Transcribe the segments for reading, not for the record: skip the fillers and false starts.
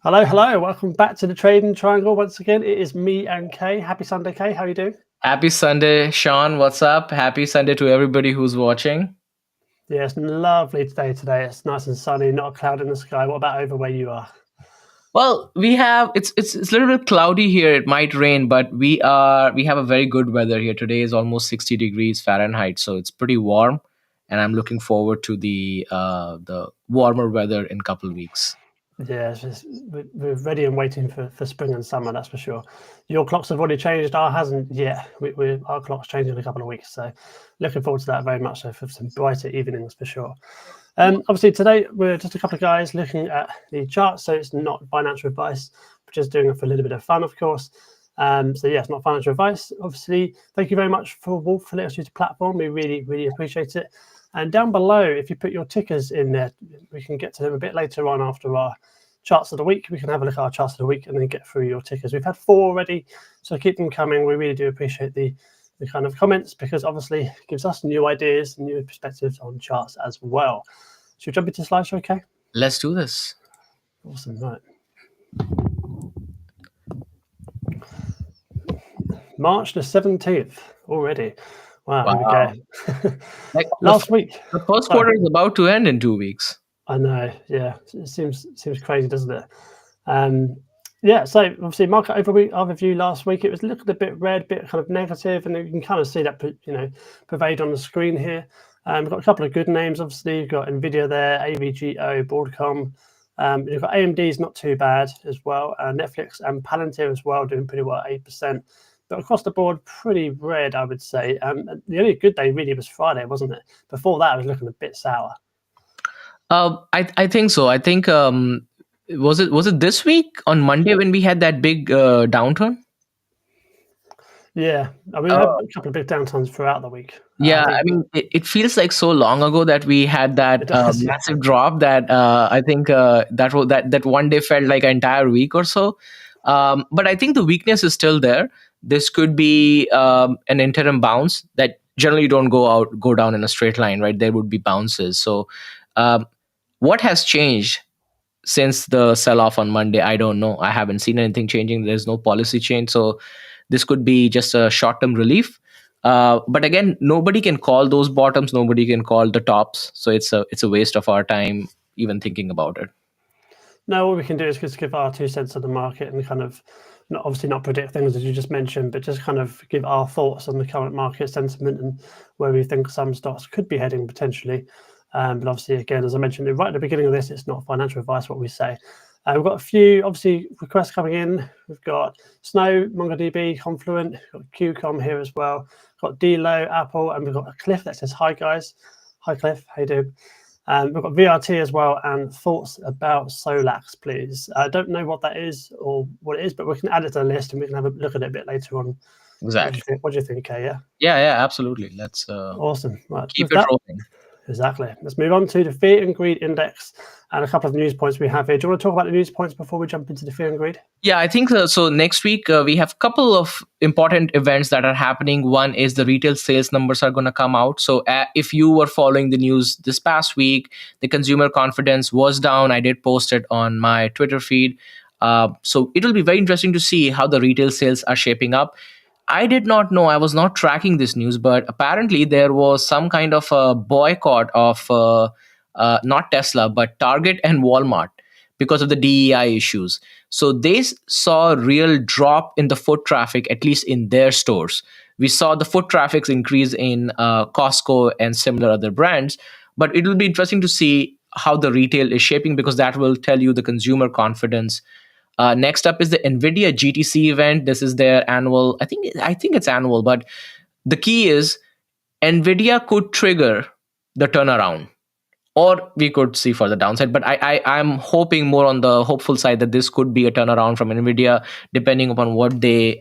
Hello, hello. Welcome back to the Trading Triangle. Once again, it is me and Kay. Happy Sunday, Kay. How are you doing? Happy Sunday, Sean. What's up? Happy Sunday to everybody who's watching. Yeah, it's lovely today. It's nice and sunny, not a cloud in the sky. What about over where you are? Well, we have it's a little bit cloudy here. It might rain, but we have a very good weather here. Today is almost 60 degrees Fahrenheit, so it's pretty warm, and I'm looking forward to the warmer weather in a couple of weeks. Yeah, we're ready and waiting for spring and summer, that's for sure. Your clocks have already changed. Our hasn't yet. Our clock's changing in a couple of weeks. So looking forward to that very much so for some brighter evenings for sure. Obviously, today we're just a couple of guys looking at the charts. So it's not financial advice, we're just doing it for a little bit of fun, of course. So yeah, it's not financial advice. Obviously, thank you very much for Wolf for letting us use the platform. We really, really appreciate it. And down below, if you put your tickers in there, we can get to them a bit later on after our charts of the week. We can have a look at our charts of the week and then get through your tickers. We've had 4 already, so keep them coming. We really do appreciate the kind of comments, because obviously it gives us new ideas and new perspectives on charts as well. Should we jump into slideshow, okay? Let's do this. Awesome, right. March the 17th already. Wow, here we go. Last week. The first quarter is about to end in 2 weeks. I know, yeah. It seems crazy, doesn't it? Yeah, so obviously market overview last week, it was looking a bit red, bit kind of negative, and you can kind of see that pervade on the screen here. We've got a couple of good names, obviously. You've got NVDA there, AVGO, Broadcom. You've got AMD's not too bad as well. Netflix and Palantir as well doing pretty well, 8%. But across the board, pretty red, I would say. The only good day really was Friday, wasn't it? Before that, it was looking a bit sour. I think so. I think was it this week on Monday when we had that big downturn? Yeah, I mean, we had a couple of big downturns throughout the week. Yeah, I mean, it feels like so long ago that we had that massive drop that I think that one day felt like an entire week or so. But I think the weakness is still there. This could be an interim bounce that generally don't go down in a straight line, right? There would be bounces. So, what has changed since the sell-off on Monday? I don't know. I haven't seen anything changing. There's no policy change, so this could be just a short-term relief. But again, nobody can call those bottoms. Nobody can call the tops. So it's a waste of our time even thinking about it. No, all we can do is just give our 2 cents on the market and kind of obviously not predict things as you just mentioned, but just kind of give our thoughts on the current market sentiment and where we think some stocks could be heading potentially. But obviously, again, as I mentioned right at the beginning of this, it's not financial advice what we say. We've got a few, obviously, requests coming in. We've got Snow, MongoDB, Confluent, we've got QCOM here as well. We've got Delo, Apple, and we've got a Cliff that says, hi, guys. Hi, Cliff. How you doing? We've got VRT as well, and thoughts about Solax, please. I don't know what that is or what it is, but we can add it to the list and we can have a look at it a bit later on. Exactly. What do you think, Kay? Yeah, absolutely. Let's awesome. Right. Keep it rolling. Exactly. Let's move on to the Fear and Greed Index and a couple of news points we have here. Do you want to talk about the news points before we jump into the Fear and Greed? Yeah, I think so. Next week, we have a couple of important events that are happening. One is the retail sales numbers are going to come out. So if you were following the news this past week, the consumer confidence was down. I did post it on my Twitter feed. So it will be very interesting to see how the retail sales are shaping up. I did not know, I was not tracking this news, but apparently there was some kind of a boycott of not Tesla, but Target and Walmart because of the DEI issues. So they saw a real drop in the foot traffic, at least in their stores. We saw the foot traffic increase in Costco and similar other brands, but it will be interesting to see how the retail is shaping, because that will tell you the consumer confidence. Next up is the NVIDIA GTC event. This is their annual, I think it's annual, but the key is NVIDIA could trigger the turnaround, or we could see further downside. But I'm hoping more on the hopeful side that this could be a turnaround from NVIDIA, depending upon what they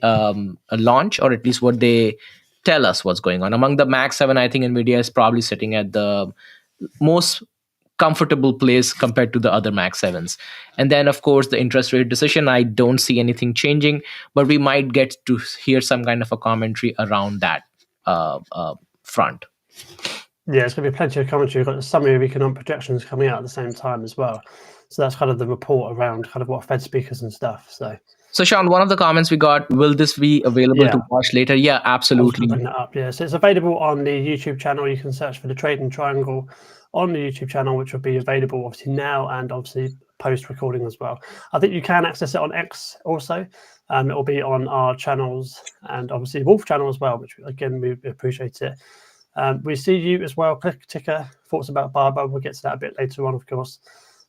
launch, or at least what they tell us what's going on. Among the Max 7, I think NVIDIA is probably sitting at the most comfortable place compared to the other Max 7s. And then, of course, the interest rate decision, I don't see anything changing, but we might get to hear some kind of a commentary around that front. Yeah, it's going to be plenty of commentary. We've got the summary of economic projections coming out at the same time as well. So that's kind of the report around kind of what Fed speakers and stuff. So Sean, one of the comments we got, will this be available to watch later? Yeah, I was going absolutely. to bring that up. Yeah, so it's available on the YouTube channel. You can search for the Trading Triangle on the YouTube channel, which will be available obviously now and obviously post-recording as well. I think you can access it on X also. It will be on our channels and obviously Wolf channel as well, which again, we appreciate it. We see you as well. Click ticker, thoughts about Barber. We'll get to that a bit later on, of course.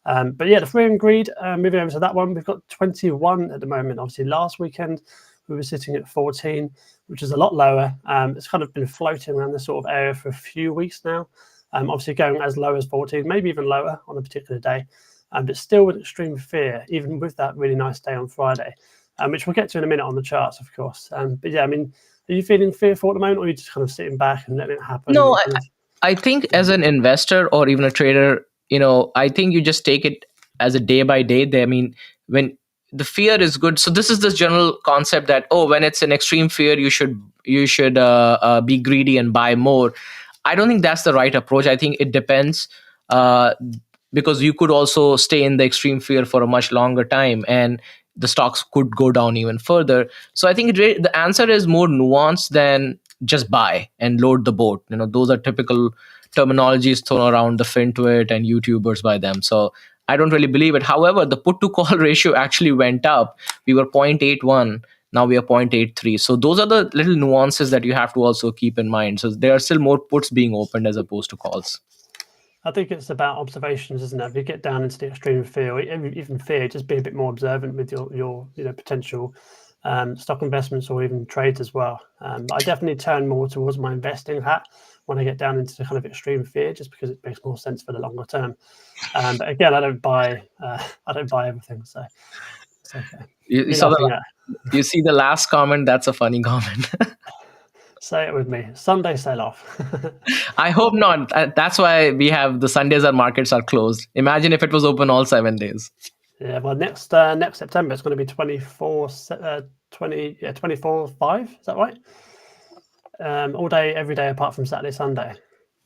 But yeah, the Free and Greed, moving over to that one, we've got 21 at the moment. Obviously, last weekend we were sitting at 14, which is a lot lower. It's kind of been floating around this sort of area for a few weeks now. Obviously, going as low as 14, maybe even lower on a particular day. But still with extreme fear, even with that really nice day on Friday, which we'll get to in a minute on the charts, of course. But yeah, I mean, are you feeling fearful at the moment, or are you just kind of sitting back and letting it happen? No, I think as an investor or even a trader, I think you just take it as a day by day. I mean, when the fear is good, so this is the general concept that when it's an extreme fear, you should be greedy and buy more. I don't think that's the right approach. I think it depends, because you could also stay in the extreme fear for a much longer time, and the stocks could go down even further. So I think the answer is more nuanced than just buy and load the boat. Those are typical terminologies thrown around the FinTwit and YouTubers by them. So I don't really believe it. However, the put to call ratio actually went up. We were 0.81. Now we are 0.83. So those are the little nuances that you have to also keep in mind. So there are still more puts being opened as opposed to calls. I think it's about observations, isn't it? If you get down into the extreme fear, even fear, just be a bit more observant with your potential stock investments or even trades as well. I definitely turn more towards my investing hat when I get down into the kind of extreme fear, just because it makes more sense for the longer term. But again, I don't buy everything, so it's okay. You see the last comment? That's a funny comment. Say it with me. Sunday sell-off. I hope not. That's why we have the Sundays our markets are closed. Imagine if it was open all 7 days. Yeah, well, next September it's going to be 24/5. Is that right? All day, every day, apart from Saturday, Sunday,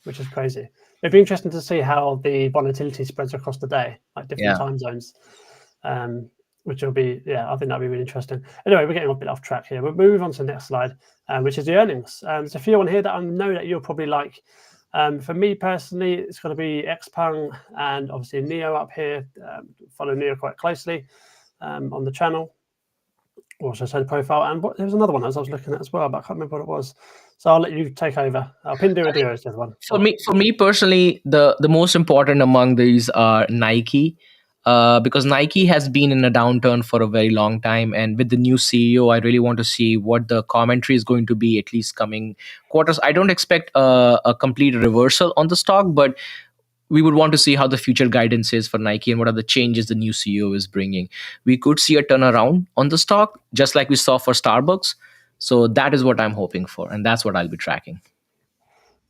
which is crazy. It'd be interesting to see how the volatility spreads across the day, like different time zones. Which will be, I think that'll be really interesting. Anyway, we're getting a bit off track here. We'll move on to the next slide, which is the earnings. There's a few on here that I know that you'll probably like. For me personally, it's going to be Xpeng and obviously Neo up here. Follow Neo quite closely on the channel. Or should I say the profile? And there was another one I was looking at as well, but I can't remember what it was. So I'll let you take over. Pinduoduo is the other one. For me personally, the most important among these are Nike. Because Nike has been in a downturn for a very long time, and with the new CEO, I really want to see what the commentary is going to be, at least coming quarters. I don't expect a complete reversal on the stock, but we would want to see how the future guidance is for Nike and what are the changes the new CEO is bringing. We could see a turnaround on the stock, just like we saw for Starbucks. So that is what I'm hoping for, and that's what I'll be tracking.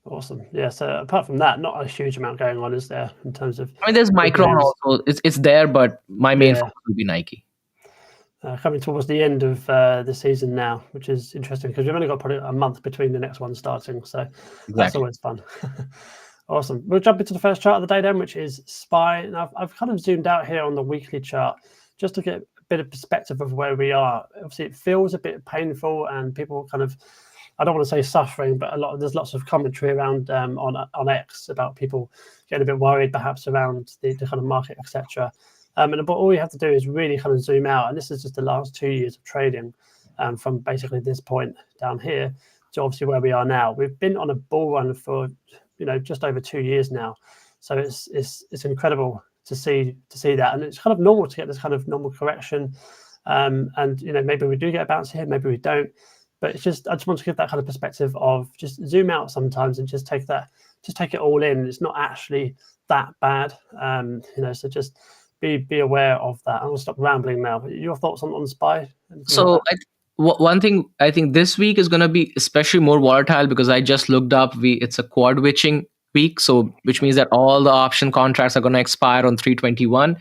Awesome. Yeah. So apart from that, not a huge amount going on, is there, in terms of? I mean, there's Micron also. It's there, but my main focus will be Nike. Coming towards the end of the season now, which is interesting because we've only got probably a month between the next one starting. So that's always fun. Awesome. We'll jump into the first chart of the day then, which is SPY. And I've kind of zoomed out here on the weekly chart just to get a bit of perspective of where we are. Obviously, it feels a bit painful and people kind of, I don't want to say suffering, but there's lots of commentary around on X about people getting a bit worried perhaps around the kind of market, etc. But all you have to do is really kind of zoom out. And this is just the last 2 years of trading from basically this point down here to obviously where we are now. We've been on a bull run for just over 2 years now. So it's incredible to see that. And it's kind of normal to get this kind of normal correction. And maybe we do get a bounce here, maybe we don't. But it's just, I just want to give that kind of perspective of just zoom out sometimes and just take it all in. It's not actually that bad, so just be aware of that. I'll stop rambling now. Your thoughts on SPY? So one thing I think this week is going to be especially more volatile because I just looked up, it's a quad witching week. So which means that all the option contracts are going to expire on 3/21.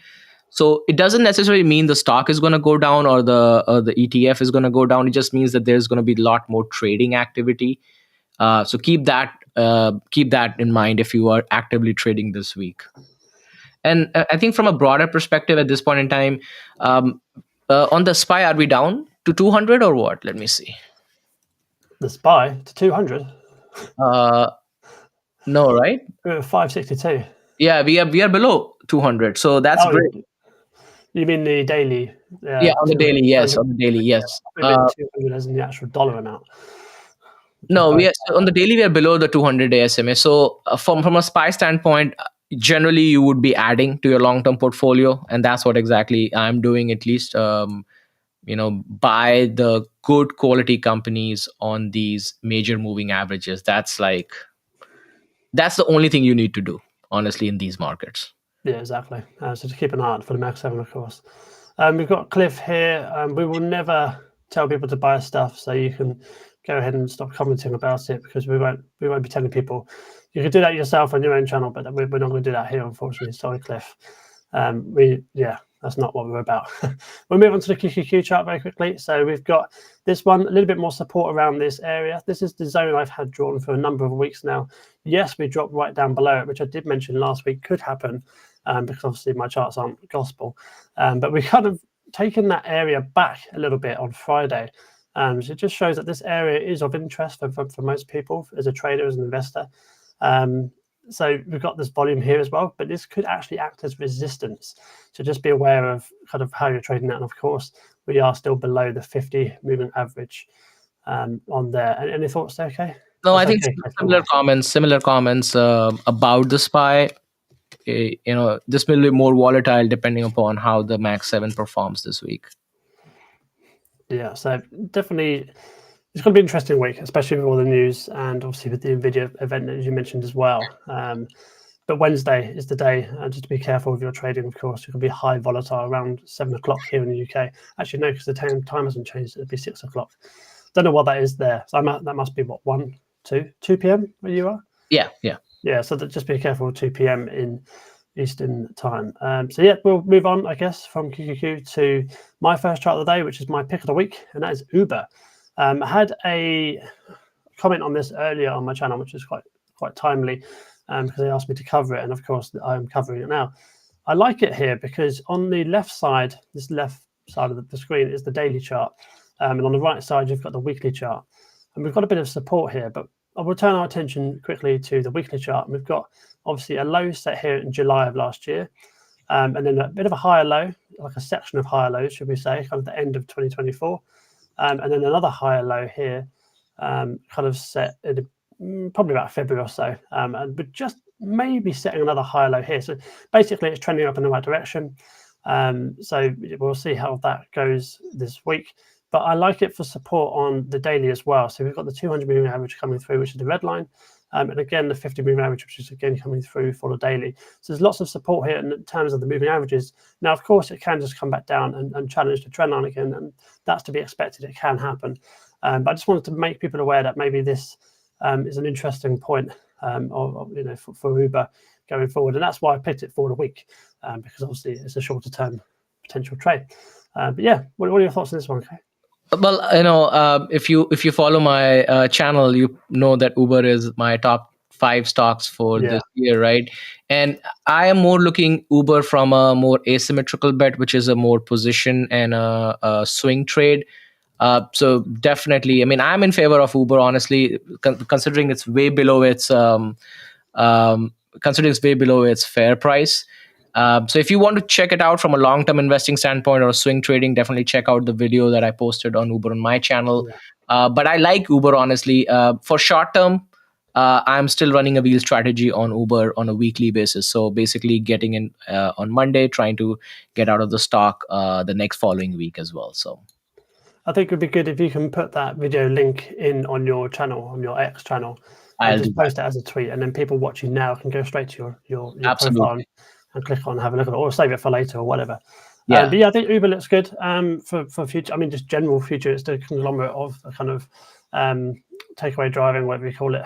So it doesn't necessarily mean the stock is going to go down or the ETF is going to go down. It just means that there's going to be a lot more trading activity. So keep that in mind if you are actively trading this week. And I think from a broader perspective at this point in time, on the SPY, are we down to 200 or what? Let me see. The SPY to 200. No, right? We're at 562. Yeah, we are below 200. So that's great. You mean the daily? Yeah, on the daily, yes. On the daily, yes. I meant 200 as in the actual dollar amount. No, so on the daily we are below the 200-day SMA. So from a SPY standpoint, generally you would be adding to your long-term portfolio, and that's what exactly I'm doing. At least, buy the good quality companies on these major moving averages. That's the only thing you need to do, honestly, in these markets. Yeah, exactly. So to keep an eye out for the Mag 7, of course. We've got Cliff here. We will never tell people to buy stuff, so you can go ahead and stop commenting about it, because we won't be telling people. You can do that yourself on your own channel, but we're not going to do that here, unfortunately. Sorry, Cliff. That's not what we're about. We'll move on to the QQQ chart very quickly. So we've got this one, a little bit more support around this area. This is the zone I've had drawn for a number of weeks now. Yes, we dropped right down below it, which I did mention last week could happen, because obviously my charts aren't gospel. But we kind of taken that area back a little bit on Friday. So it just shows that this area is of interest for most people as a trader, as an investor. So we've got this volume here as well, but this could actually act as resistance. So just be aware of kind of how you're trading that. And of course, we are still below the 50 moving average on there. Any thoughts there, Kay? No, I think similar comments about the SPY. This will be more volatile depending upon how the Max 7 performs this week. Yeah, so definitely it's going to be an interesting week, especially with all the news and obviously with the NVIDIA event that you mentioned as well. But Wednesday is the day, just to be careful with your trading, of course. It can be high volatile around 7 o'clock here in the UK. Actually, no, because the time hasn't changed. It'll be 6 o'clock. Don't know what that is there. So that must be what, 2 p.m. where you are? Yeah. Yeah, so just be careful, 2 p.m. in Eastern time. So yeah, we'll move on, I guess, from QQQ to my first chart of the day, which is my pick of the week, and that is Uber. I had a comment on this earlier on my channel, which is quite timely, because they asked me to cover it, and of course I'm covering it now. I like it here because on the left side, this left side of the screen is the daily chart, and on the right side you've got the weekly chart, and we've got a bit of support here, but I will turn our attention quickly to the weekly chart. We've got obviously a low set here in July of last year, and then a bit of a higher low, like a section of higher lows, should we say, kind of the end of 2024. And then another higher low here, kind of set in probably about February or so, but just maybe setting another higher low here. So basically, it's trending up in the right direction. So we'll see how that goes this week. But I like it for support on the daily as well. So we've got the 200 moving average coming through, which is the red line. And again, the 50 moving average, which is again coming through for the daily. So there's lots of support here in terms of the moving averages. Now, of course, it can just come back down and challenge the trend line again. And that's to be expected. It can happen. But I just wanted to make people aware that maybe this is an interesting point for Uber going forward. And that's why I picked it for the week, because obviously it's a shorter term potential trade. But yeah, what are your thoughts on this one, Kay? Well, if you follow my channel, you know that Uber is my top 5 stocks for this year, right? And I am more looking Uber from a more asymmetrical bet, which is a more position and a swing trade. So definitely, I mean, I'm in favor of Uber, honestly, considering it's way below its fair price. So if you want to check it out from a long-term investing standpoint or swing trading, definitely check out the video that I posted on Uber on my channel. But I like Uber, honestly. For short-term, I'm still running a wheel strategy on Uber on a weekly basis. So basically getting in on Monday, trying to get out of the stock the next following week as well. So I think it would be good if you can put that video link in on your channel, on your X channel, and just post it as a tweet, and then people watching now can go straight to your profile and click on, have a look at it, or save it for later or whatever. But yeah, I think Uber looks good for future. I mean, just general future. It's the conglomerate of a kind of takeaway driving, whatever you call it,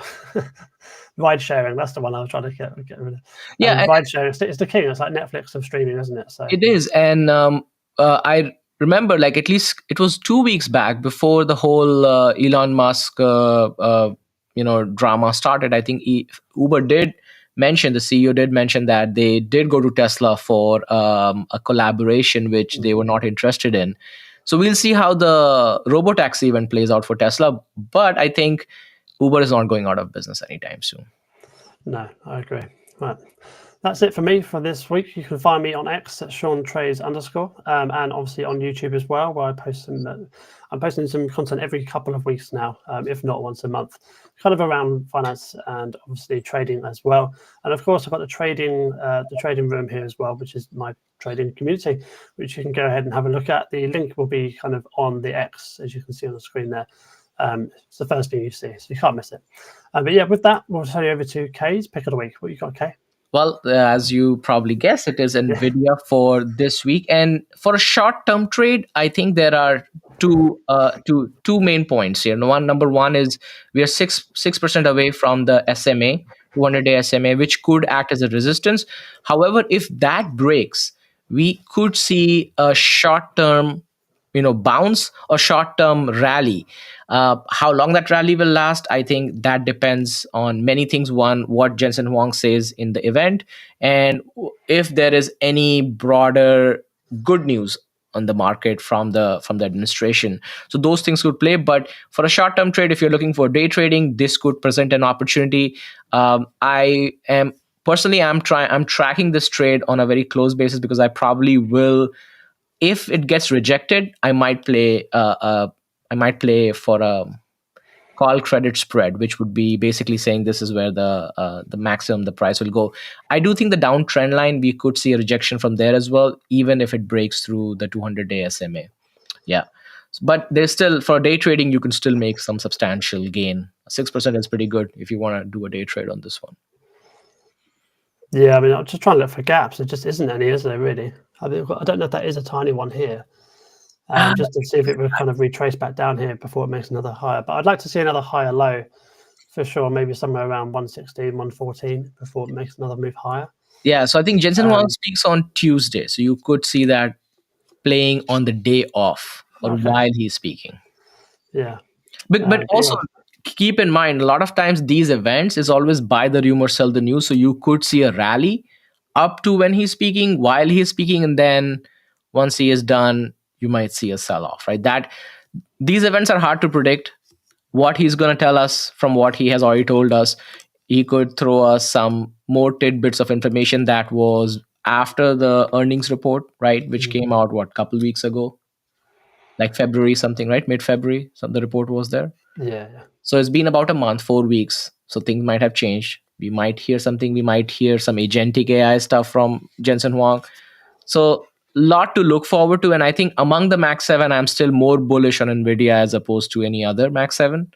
ride sharing. That's the one I was trying to get rid of. Yeah, ride sharing. It's the king. It's like Netflix of streaming, isn't it? So it is, and I remember, like, at least it was 2 weeks back before the whole Elon Musk drama started. I think Uber did mention, the CEO did mention that they did go to Tesla for a collaboration which they were not interested in. So we'll see how the robotaxi event plays out for Tesla. But I think Uber is not going out of business anytime soon. No, I agree. Right. That's it for me for this week. You can find me on X at ShaunTrays_, and obviously on YouTube as well, where I'm posting some content every couple of weeks now, if not once a month, kind of around finance and obviously trading as well. And of course, I've got the trading room here as well, which is my trading community, which you can go ahead and have a look at. The link will be kind of on the X, as you can see on the screen there. It's the first thing you see, so you can't miss it. But yeah, with that, we'll turn you over to Kay's pick of the week. What you got, Kay? Well, as you probably guess, it is NVIDIA for this week. And for a short-term trade, I think there are two main points here. Number one is we are 6% away from the SMA, 200-day SMA, which could act as a resistance. However, if that breaks, we could see a short-term bounce or short-term rally. How long that rally will last, I think that depends on many things. One, what Jensen Huang says in the event, and if there is any broader good news on the market from the administration. So those things could play. But for a short-term trade, if you're looking for day trading, this could present an opportunity. I am personally, I'm tracking this trade on a very close basis because I probably will. If it gets rejected, I might play for a call credit spread, which would be basically saying this is where the maximum the price will go. I do think the downtrend line, we could see a rejection from there as well, even if it breaks through the 200-day SMA. Yeah, but there's still, for day trading, you can still make some substantial gain. 6% is pretty good if you want to do a day trade on this one. Yeah, I mean, I'm just trying to look for gaps. It just isn't any, is there, really? I don't know if that is a tiny one here. Just to see if it would kind of retrace back down here before it makes another higher. But I'd like to see another higher low for sure, maybe somewhere around 116, 114 before it makes another move higher. Yeah, so I think Jensen Huang speaks on Tuesday. So you could see that playing on the day off or while he's speaking. Yeah. But also keep in mind, a lot of times these events is always buy the rumor, sell the news. So you could see a rally up to when he's speaking, while he's speaking, and then once he is done, you might see a sell-off, right? That these events are hard to predict. What he's going to tell us from what he has already told us, he could throw us some more tidbits of information that was after the earnings report, right? Which came out, couple weeks ago? Like February something, right? Mid-February, the report was there. Yeah. So it's been about a month, 4 weeks. So things might have changed. We might hear something. We might hear some agentic AI stuff from Jensen Huang. So lot to look forward to. And I think among the Max 7, I'm still more bullish on NVIDIA as opposed to any other Max 7.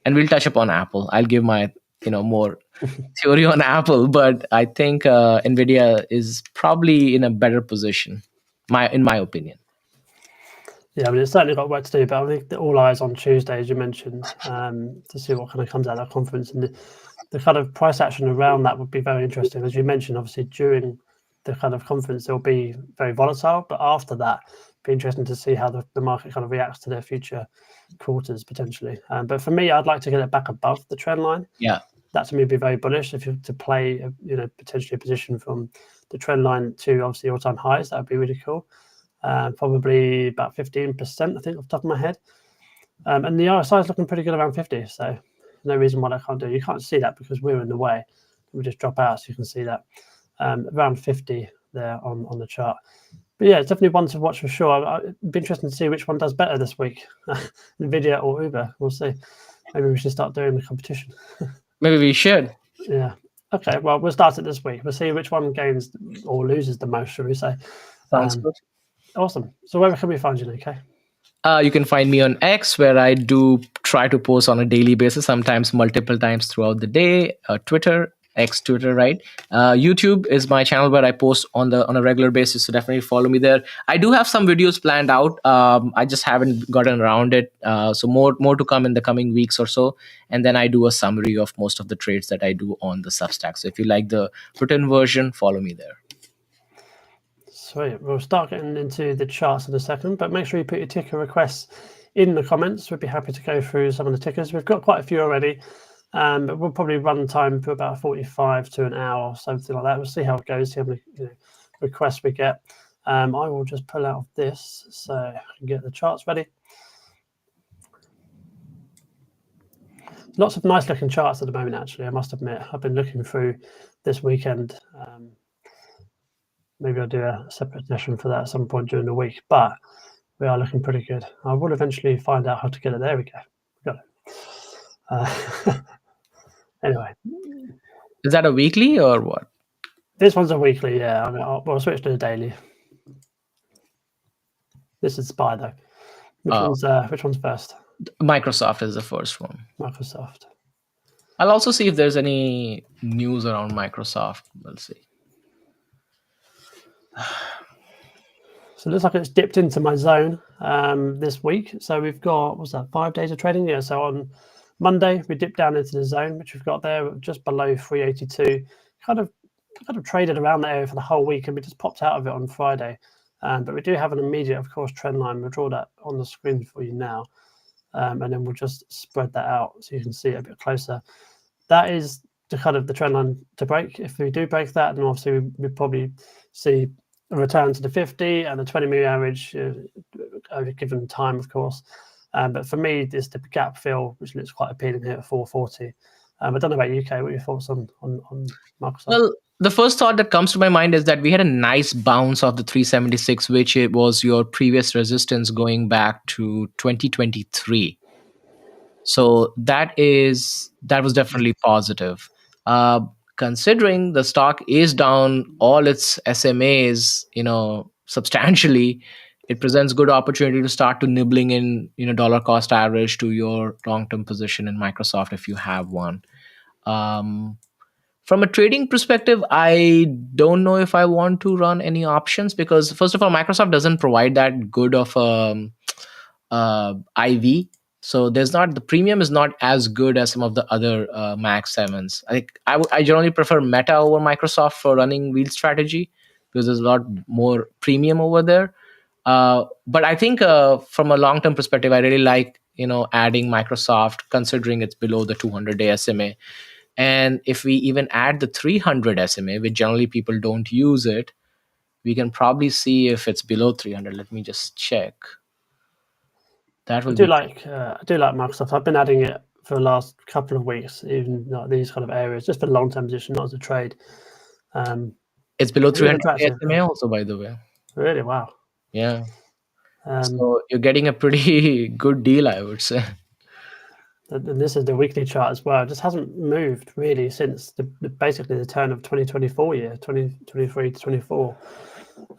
And we'll touch upon Apple. I'll give my more theory on Apple. But I think NVIDIA is probably in a better position, in my opinion. Yeah, I mean, it's certainly got work to do, but I think all eyes on Tuesday, as you mentioned, to see what kind of comes out of that conference. And the kind of price action around that would be very interesting. As you mentioned, obviously, during the kind of conference, it'll be very volatile, but after that, it'll be interesting to see how the market kind of reacts to their future quarters, potentially. But for me, I'd like to get it back above the trend line. Yeah. That to me would be very bullish. If you're to play, potentially a position from the trend line to obviously all-time highs, that would be really cool. Probably about 15%, I think, off the top of my head. And the RSI is looking pretty good around 50, so no reason why that can't do. You can't see that because we're in the way. We just drop out, so you can see that around 50 there on the chart. But yeah, it's definitely one to watch for sure. It'd be interesting to see which one does better this week, NVIDIA or Uber. We'll see. Maybe we should start doing the competition. Maybe we should. Yeah. Okay, well, we'll start it this week. We'll see which one gains or loses the most, shall we say. Sounds good. Awesome. So where can we find you, okay? You can find me on X, where I do try to post on a daily basis, sometimes multiple times throughout the day. Twitter, X Twitter, right? YouTube is my channel where I post on a regular basis, so definitely follow me there. I do have some videos planned out. I just haven't gotten around it. So more to come in the coming weeks or so. And then I do a summary of most of the trades that I do on the Substack. So if you like the written version, follow me there. Sweet. We'll start getting into the charts in a second, but make sure you put your ticker requests in the comments. We'd be happy to go through some of the tickers. We've got quite a few already. But we'll probably run time for about 45 to an hour, something like that. We'll see how it goes, see how many requests we get. I will just pull out of this so I can get the charts ready. Lots of nice looking charts at the moment, actually, I must admit. I've been looking through this weekend. Maybe I'll do a separate session for that at some point during the week, but we are looking pretty good. I will eventually find out how to get it. There we go. We got it. Anyway. Is that a weekly or what? This one's a weekly, yeah. I mean, I'll switch to a daily. This is SPY though. Which one's first? Microsoft is the first one. Microsoft. I'll also see if there's any news around Microsoft. We'll see. So it looks like it's dipped into my zone this week. So we've got, what's that, 5 days of trading? Yeah, so on Monday, we dipped down into the zone, which we've got there just below 382. Kind of traded around that area for the whole week, and we just popped out of it on Friday. But we do have an immediate, of course, trend line. We'll draw that on the screen for you now. And then we'll just spread that out so you can see it a bit closer. That is the kind of the trend line to break. If we do break that, then obviously we probably see a return to the 50 and the 20-moving average over given time, of course. But for me, it's the gap fill, which looks quite appealing here at 440. I don't know about UK. What are your thoughts on Microsoft? Well, the first thought that comes to my mind is that we had a nice bounce of the 376, which it was your previous resistance going back to 2023. So that was definitely positive. Considering the stock is down all its SMAs, substantially, it presents good opportunity to start to nibbling in, dollar cost average to your long-term position in Microsoft if you have one. From a trading perspective, I don't know if I want to run any options because, first of all, Microsoft doesn't provide that good of IV. So the premium is not as good as some of the other Max 7s. I generally prefer Meta over Microsoft for running wheel strategy because there's a lot more premium over there. But I think from a long-term perspective, I really like, adding Microsoft considering it's below the 200-day SMA. And if we even add the 300 SMA, which generally people don't use it, we can probably see if it's below 300. Let me just check. I do like Microsoft. I've been adding it for the last couple of weeks, even like these kind of areas, just for long-term position, not as a trade. It's below 300 SMA also, by the way. Really? Wow. Yeah. So you're getting a pretty good deal, I would say. And this is the weekly chart as well. It just hasn't moved really since basically the turn of 2024 year, 2023 to 24.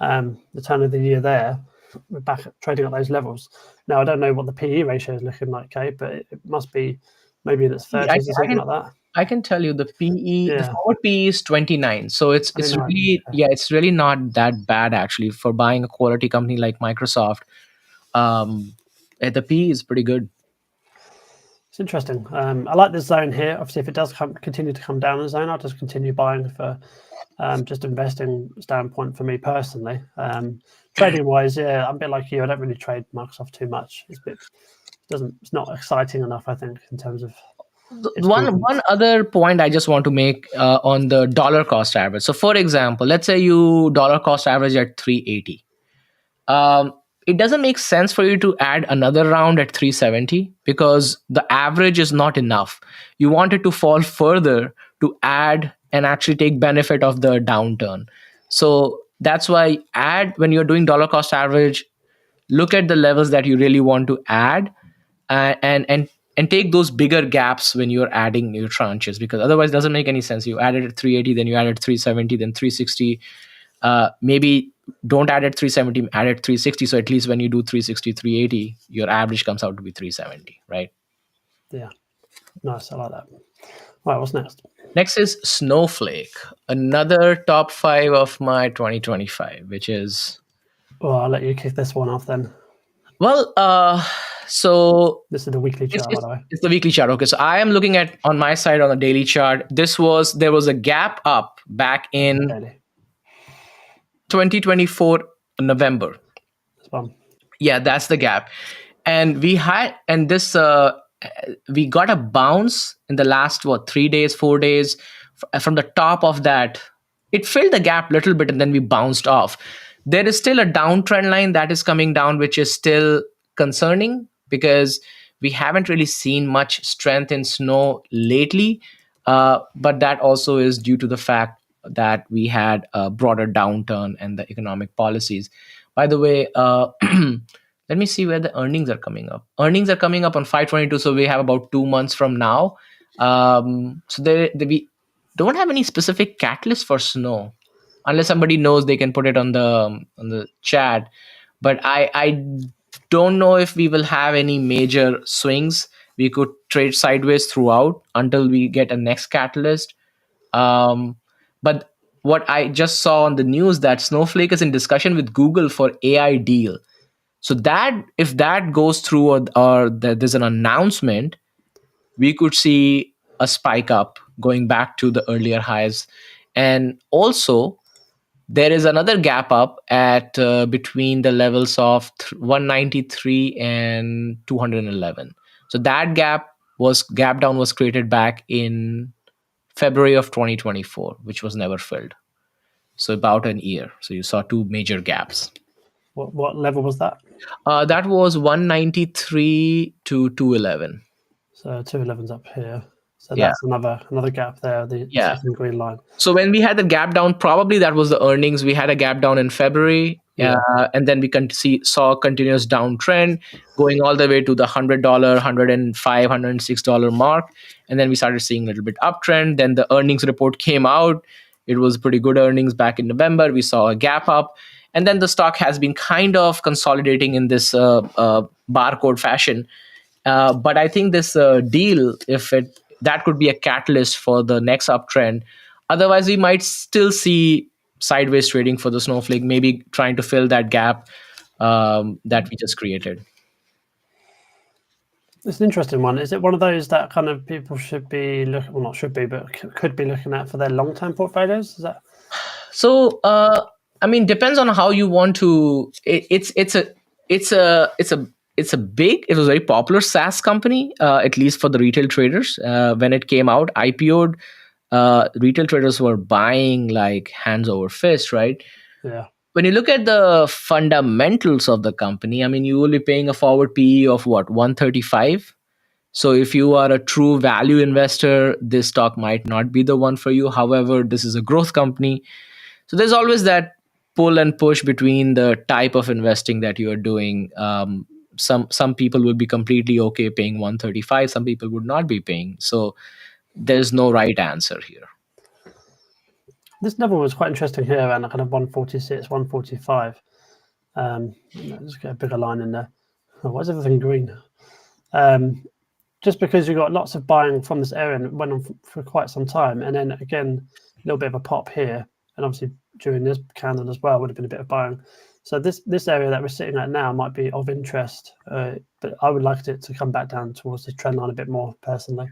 The turn of the year there. We're back trading at those levels. Now, I don't know what the PE ratio is looking like, Kay, but it must be maybe in its 30s or something like that. I can tell you the PE, the forward PE is 29. So it's really not that bad actually for buying a quality company like Microsoft. The PE is pretty good. It's interesting. I like this zone here. Obviously, if it does continue to come down the zone, I'll just continue buying for just investing standpoint for me personally. Trading wise, yeah, I'm a bit like you. I don't really trade Microsoft too much. It's not exciting enough, I think, in terms of one other point I just want to make on the dollar cost average. So, for example, let's say you dollar cost average at 380. It doesn't make sense for you to add another round at 370 because the average is not enough. You want it to fall further to add and actually take benefit of the downturn. So that's why when you're doing dollar cost average, look at the levels that you really want to add and take those bigger gaps when you're adding new tranches, because otherwise it doesn't make any sense. You added at 380, then you added 370, then 360. Maybe don't add at 370, add at 360. So at least when you do 360, 380, your average comes out to be 370, right? Yeah. Nice. I like that. All right, what's next? Next is Snowflake, another top 5 of my 2025, which is... Well, I'll let you kick this one off then. Well, so... This is the weekly chart, by the way. It's the weekly chart. Okay, so I am looking at, on my side on the daily chart, there was a gap up back in 2024 November. This one. Yeah, that's the gap. And this we got a bounce in the last 3 days, 4 days from the top of that. It filled the gap a little bit and then we bounced off. There is still a downtrend line that is coming down, which is still concerning because we haven't really seen much strength in snow lately. But that also is due to the fact that we had a broader downturn and the economic policies. By the way, let me see where the earnings are coming up. Earnings are coming up on 5/22, so we have about 2 months from now. So we don't have any specific catalyst for snow, unless somebody knows they can put it on the chat. But I don't know if we will have any major swings. We could trade sideways throughout until we get a next catalyst. But what I just saw on the news that Snowflake is in discussion with Google for AI deal. So that if that goes through or there's an announcement, we could see a spike up going back to the earlier highs. And also, there is another gap up at between the levels of 193 and 211. So that gap down was created back in February of 2024, which was never filled. So about an year. So you saw two major gaps. What level was that? That was 193 to 211. So 211's up here. So that's another gap there, the second green line. So when we had the gap down, probably that was the earnings. We had a gap down in February, and then we saw a continuous downtrend going all the way to the $100, $105, $106 mark. And then we started seeing a little bit uptrend. Then the earnings report came out. It was pretty good earnings back in November. We saw a gap up. And then the stock has been kind of consolidating in this barcode fashion. But I think this deal, that could be a catalyst for the next uptrend. Otherwise, we might still see sideways trading for the Snowflake, maybe trying to fill that gap that we just created. It's an interesting one. Is it one of those that kind of people should be looking, well, not should be, but could be looking at for their long-term portfolios? Is that? So, I mean, depends on how you want to. It was a very popular SaaS company, at least for the retail traders. When it came out, IPO'd, retail traders were buying like hands over fist, right? Yeah. When you look at the fundamentals of the company, I mean, you will be paying a forward PE of what, 135? So if you are a true value investor, this stock might not be the one for you. However, this is a growth company. So there's always that pull and push between the type of investing that you are doing. Some people would be completely okay paying 135. Some people would not be paying. So there's no right answer here. This level was quite interesting here around kind of 146, 145. Let's get a bigger line in there. Oh, why is everything green? Just because you got lots of buying from this area and it went on for quite some time. And then again, a little bit of a pop here. And obviously during this candle as well would have been a bit of buying. So this area that we're sitting at now might be of interest, but I would like it to come back down towards the trend line a bit more personally.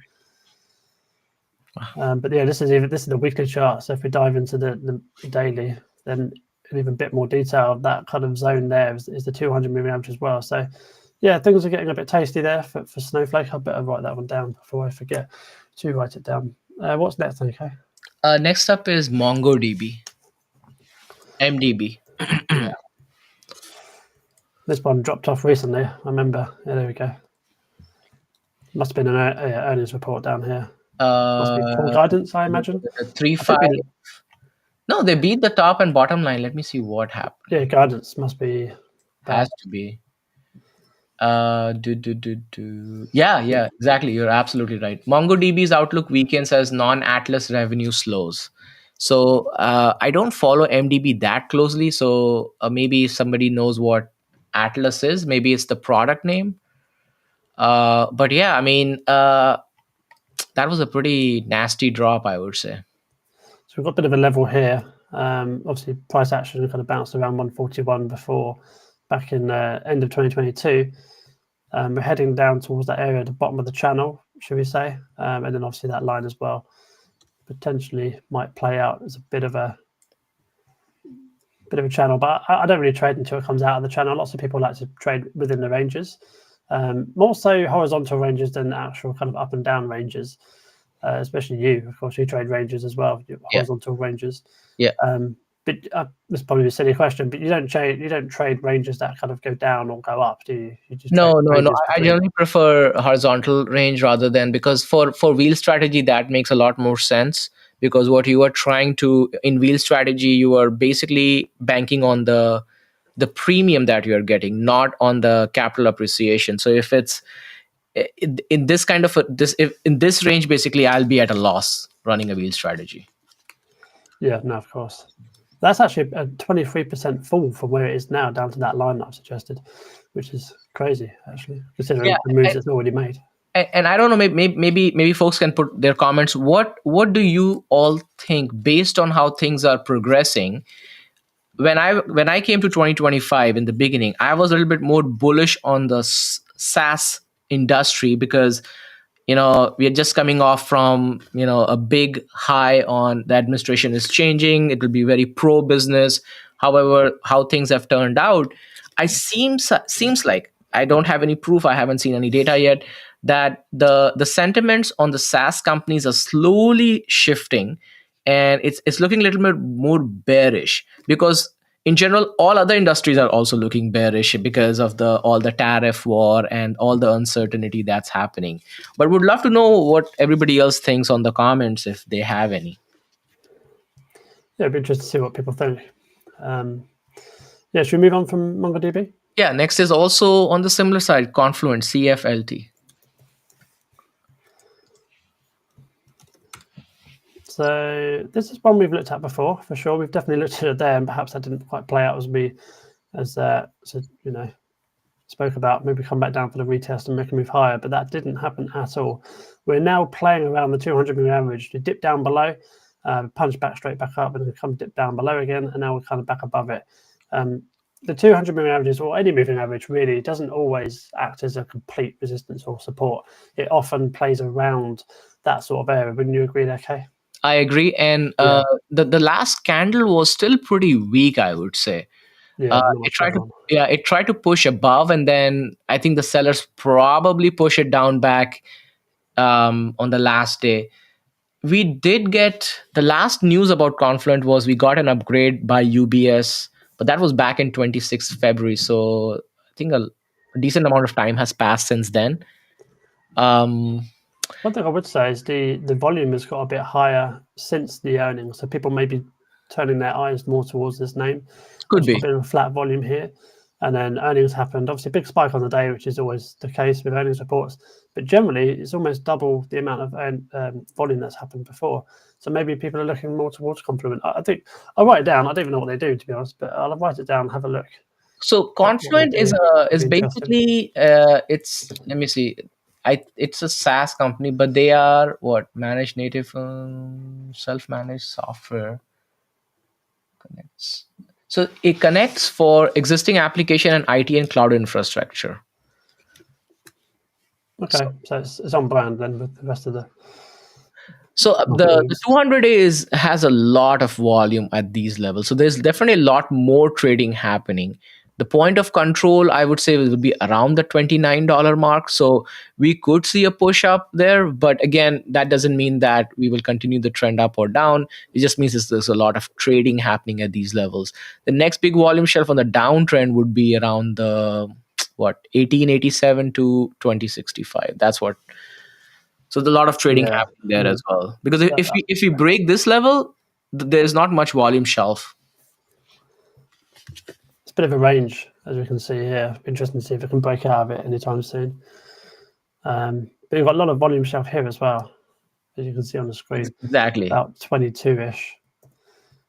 But yeah, this is the weekly chart. So if we dive into the daily, then an even bit more detail of that kind of zone there is the 200 moving average as well. So yeah, things are getting a bit tasty there for Snowflake. I better write that one down before I forget to write it down. What's next, okay? Next up is MongoDB. MDB. Yeah. This one dropped off recently. I remember. Yeah, there we go. Must have been an earnings report down here. Must be poor guidance, I imagine. 3.5. No, they beat the top and bottom line. Let me see what happened. Yeah, guidance must be bad. Has to be. Yeah, exactly. You're absolutely right. MongoDB's outlook weakens as non-Atlas revenue slows. So I don't follow MDB that closely. So maybe if somebody knows what Atlas is, maybe it's the product name. But yeah, I mean, that was a pretty nasty drop, I would say. So we've got a bit of a level here. Obviously, price action kind of bounced around 141 before, back in end of 2022. We're heading down towards that area at the bottom of the channel, should we say? And then obviously that line as well potentially might play out as a bit of a channel. But I don't really trade until it comes out of the channel. Lots of people like to trade within the ranges. More so horizontal ranges than actual kind of up and down ranges. Especially you, of course, you trade ranges as well, horizontal ranges. Yeah. But this is probably a silly question, but you don't trade ranges that kind of go down or go up, do you? You just trade No. ranges I between. generally prefer horizontal range rather than, because for wheel strategy that makes a lot more sense, because what you are trying to in wheel strategy, you are basically banking on the premium that you are getting, not on the capital appreciation. So if it's in this kind of if in this range, basically I'll be at a loss running a wheel strategy. Yeah, no, of course. That's actually a 23% fall from where it is now down to that line that I've suggested, which is crazy, actually, considering the moves it's already made. And I don't know, maybe folks can put their comments. What do you all think based on how things are progressing? When I came to 2025 in the beginning, I was a little bit more bullish on the SaaS industry, because we are just coming off from a big high on the administration is changing. It will be very pro business. However, how things have turned out, seems like, I don't have any proof, I haven't seen any data yet, that the sentiments on the SaaS companies are slowly shifting, and it's looking a little bit more bearish, because in general all other industries are also looking bearish because of all the tariff war and all the uncertainty that's happening. But would love to know what everybody else thinks on the comments, if they have any. Yeah, it'd be interesting to see what people think. Yeah, should we move on from MongoDB? Yeah, next is also on the similar side, Confluent, CFLT. So this is one we've looked at before, for sure. We've definitely looked at it there, and perhaps that didn't quite play out as we spoke about. Maybe come back down for the retest and make a move higher, but that didn't happen at all. We're now playing around the 200 moving average. We dip down below, punch back straight back up, and then come dip down below again, and now we're kind of back above it. The 200 moving averages, or any moving average really, doesn't always act as a complete resistance or support. It often plays around that sort of area. Wouldn't you agree there, Kay? I agree, and the last candle was still pretty weak, I would say. Yeah, it tried to push above, and then I think the sellers probably push it down back on the last day. We did get the last news about Confluent was we got an upgrade by UBS, but that was back in 26th February. So I think a decent amount of time has passed since then. One thing I would say is the volume has got a bit higher since the earnings, so people may be turning their eyes more towards this name. Could be a bit of a flat volume here, and then earnings happened. Obviously, a big spike on the day, which is always the case with earnings reports. But generally, it's almost double the amount of volume that's happened before. So maybe people are looking more towards Confluent. I think I'll write it down. I don't even know what they do, to be honest, but I'll write it down and have a look. So Confluent is basically it's, let me see. It's a SaaS company, but they are managed native self-managed software connects. So it connects for existing application and IT and cloud infrastructure. Okay, so it's on brand then with the rest of the. So the 200 has a lot of volume at these levels. So there's definitely a lot more trading happening. The point of control, I would say, will be around the $29 mark. So we could see a push up there. But again, that doesn't mean that we will continue the trend up or down. It just means there's a lot of trading happening at these levels. The next big volume shelf on the downtrend would be around the 1887 to 2065. That's what. So there's a lot of trading happening there as well. Because if we break this level, there's not much volume shelf. It's a bit of a range, as we can see here. Interesting to see if it can break out of it anytime soon. But you've got a lot of volume shelf here as well, as you can see on the screen. Exactly. About 22-ish.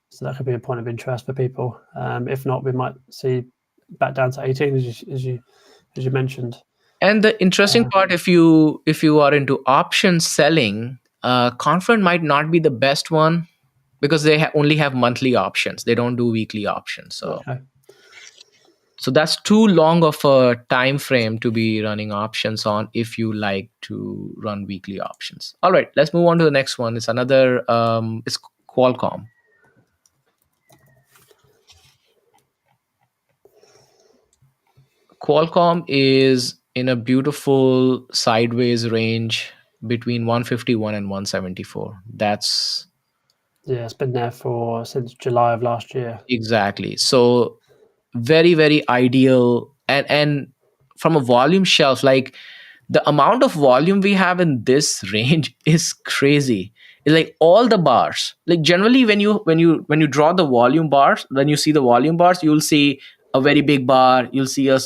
So that could be a point of interest for people. If not, we might see back down to 18, as you mentioned. And the interesting part, if you are into option selling, Confluent might not be the best one, because they only have monthly options. They don't do weekly options. So that's too long of a time frame to be running options on if you like to run weekly options. All right, let's move on to the next one. It's another, it's Qualcomm. Qualcomm is in a beautiful sideways range between 151 and 174. That's Yeah, it's been there for since July of last year. exactly. So very, very ideal. And from a volume shelf, like the amount of volume we have in this range is crazy. It's like all the bars, like generally when you draw the volume bars, when you see the volume bars, you'll see a very big bar, you'll see a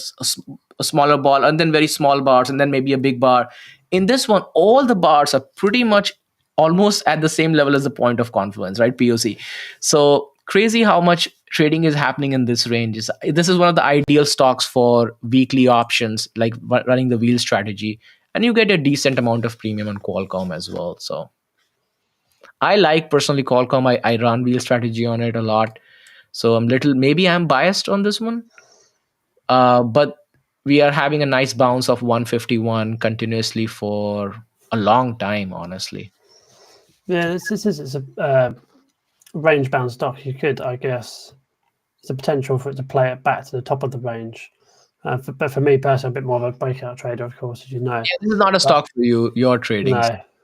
smaller ball, and then very small bars, and then maybe a big bar. In this one, all the bars are pretty much almost at the same level as the point of confluence, right? POC. So crazy how much trading is happening in this range. This is one of the ideal stocks for weekly options, like running the wheel strategy, and you get a decent amount of premium on Qualcomm as well. So I like personally Qualcomm. I run wheel strategy on it a lot. So maybe I'm biased on this one, but we are having a nice bounce of 151 continuously for a long time, honestly. Yeah, it's a range bound stock. You could, I guess, there's a potential for it to play it back to the top of the range. But for me personally, I'm a bit more of a breakout trader, of course, as you know. Yeah, this is not a But stock for you. You're trading.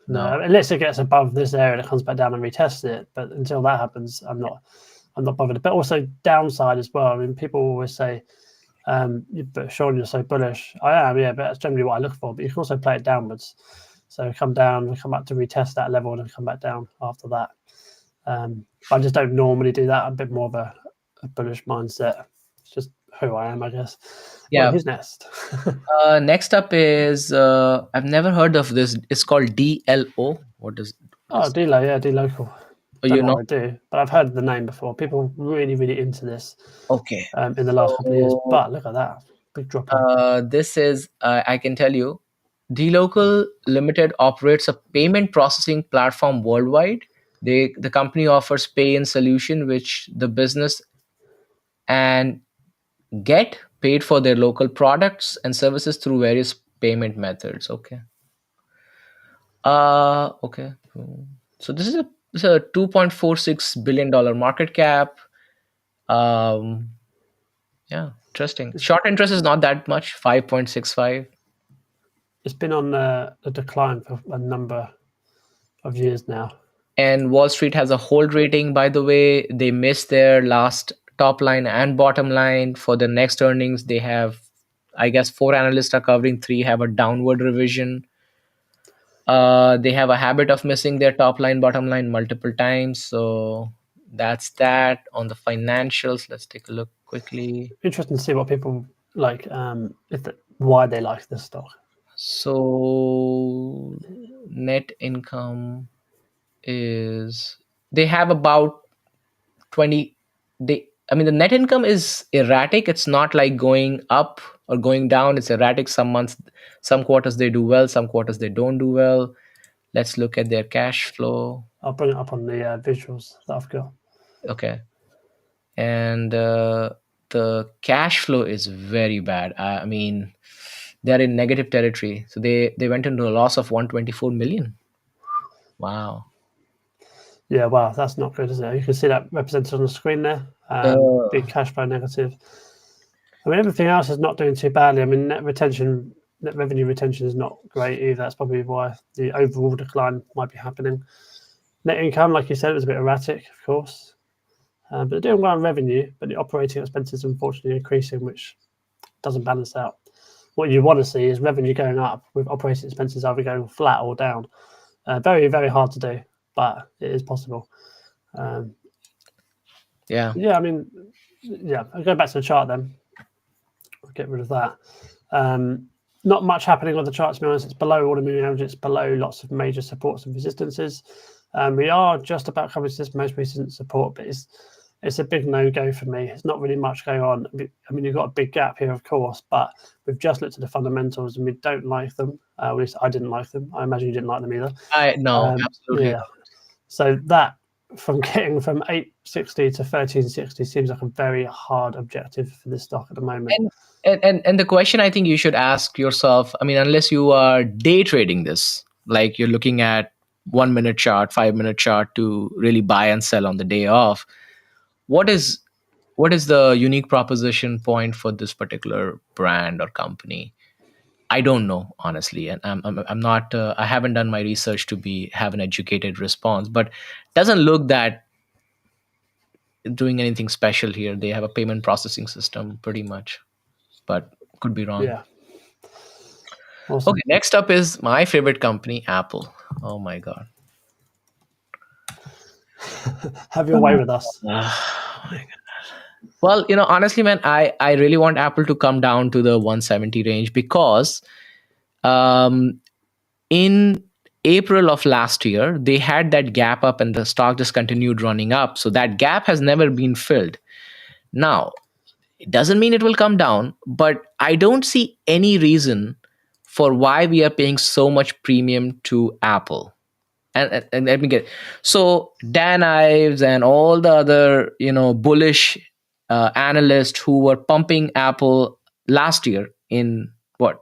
no, unless it gets above this area and it comes back down and retests it. But until that happens, I'm not bothered. But also downside as well. I mean, people always say, "But Sean, you're so bullish." I am, yeah, but that's generally what I look for. But you can also play it downwards. So come down, and come back to retest that level, and then come back down after that. But I just don't normally do that. I'm a bit more of a bullish mindset. It's just who I am, I guess. Right, Yeah. who's next? Next up is I've never heard of this. It's called DLO. What Oh, is D-Lo, yeah, D-Local. Don't you know know? what they do, but I've heard the name before. People really, really into this Okay. in the last couple of years. So But look at that, big drop off. this is I can tell you, DLocal Limited operates a payment processing platform worldwide. The company offers pay-in solution, which the business and get paid for their local products and services through various payment methods. Okay. Okay. So this is a $2.46 billion market cap. Um, yeah, interesting. Short interest is not that much, 5.65. It's been on a decline for a number of years now. And Wall Street has a hold rating, by the way. They missed their last top line and bottom line. For the next earnings, they have, I guess, four analysts are covering, three have a downward revision. They have a habit of missing their top line, bottom line multiple times. So that's that. On the financials, let's take a look quickly. Interesting to see what people like, why they like this stock. So net income is, they have about 20, the net income is erratic. It's not like going up or going down. It's erratic. Some months, some quarters they do well, some quarters they don't do well. Let's look at their cash flow. I'll bring it up on the visuals that I've got. Okay. And the cash flow is very bad. I mean, they're in negative territory. So they went into a loss of 124 million. Wow. Yeah, wow, that's not good, is it? You can see that represented on the screen there. Big cash flow negative. I mean, everything else is not doing too badly. I mean, net revenue retention is not great either. That's probably why the overall decline might be happening. Net income, like you said, was a bit erratic, of course. But they're doing well on revenue, but the operating expenses unfortunately increasing, which doesn't balance out. What you want to see is revenue going up with operating expenses either going flat or down. Very, very hard to do, but it is possible. Yeah. Yeah, I mean, yeah, I'll go back to the chart then. I'll get rid of that. Not much happening on the chart, to be honest. It's below all the moving averages. It's below lots of major supports and resistances. We are just about coming to this most recent support, but it's a big no-go for me. It's not really much going on. I mean, you've got a big gap here, of course, but we've just looked at the fundamentals and we don't like them. At least I didn't like them. I imagine you didn't like them either. No, absolutely. Yeah. So that from getting from 860 to 1360 seems like a very hard objective for this stock at the moment. And the question I think you should ask yourself, I mean, unless you are day trading this, like you're looking at 1 minute chart, 5 minute chart to really buy and sell on the day off, what is the unique proposition point for this particular brand or company? I don't know, honestly, and I'm not. I haven't done my research to have an educated response, but doesn't look that doing anything special here. They have a payment processing system, pretty much, but could be wrong. Yeah. Awesome. Okay, next up is my favorite company, Apple. Oh my god. Have your way with us. Oh my god. Well, honestly, man, I really want Apple to come down to the 170 range because in April of last year, they had that gap up and the stock just continued running up. So that gap has never been filled. Now, it doesn't mean it will come down, but I don't see any reason for why we are paying so much premium to Apple. And let me get so Dan Ives and all the other bullish analysts who were pumping Apple last year in what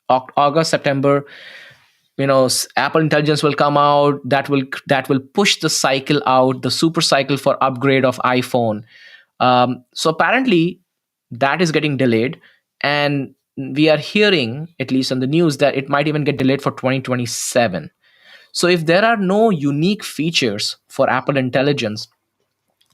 August, September. Apple Intelligence will come out, that will push the cycle out, the super cycle for upgrade of iPhone. So apparently that is getting delayed, and we are hearing, at least on the news, that it might even get delayed for 2027. So if there are no unique features for Apple Intelligence,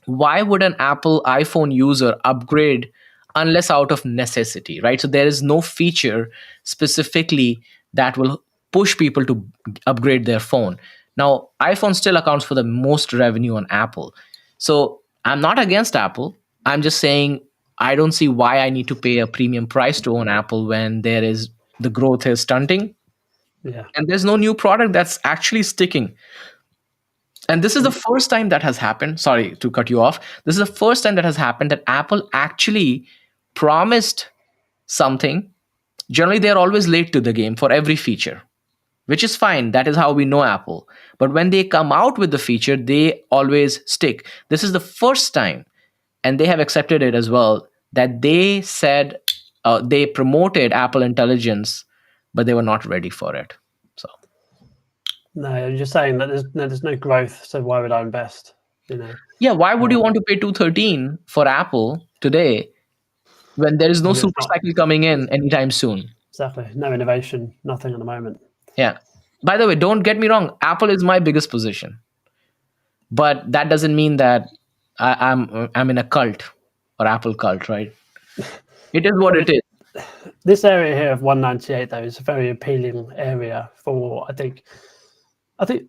why would an Apple iPhone user upgrade unless out of necessity, right? So there is no feature specifically that will push people to upgrade their phone. Now, iPhone still accounts for the most revenue on Apple. So I'm not against Apple. I'm just saying I don't see why I need to pay a premium price to own Apple when the growth is stunting. Yeah. And there's no new product that's actually sticking. And this is the first time that has happened. Sorry to cut you off. This is the first time that has happened that Apple actually promised something. Generally, they're always late to the game for every feature, which is fine. That is how we know Apple. But when they come out with the feature, they always stick. This is the first time, and they have accepted it as well, that they said they promoted Apple Intelligence, but they were not ready for it. So. No, you're just saying that there's no growth, so why would I invest? Yeah, why would you want to pay 213 for Apple today when there is no super cycle coming in anytime soon? Exactly. No innovation, nothing at the moment. Yeah. By the way, don't get me wrong. Apple is my biggest position, but that doesn't mean that I'm in a cult or Apple cult, right? It is what it is. This area here of 198, though, is a very appealing area for, I think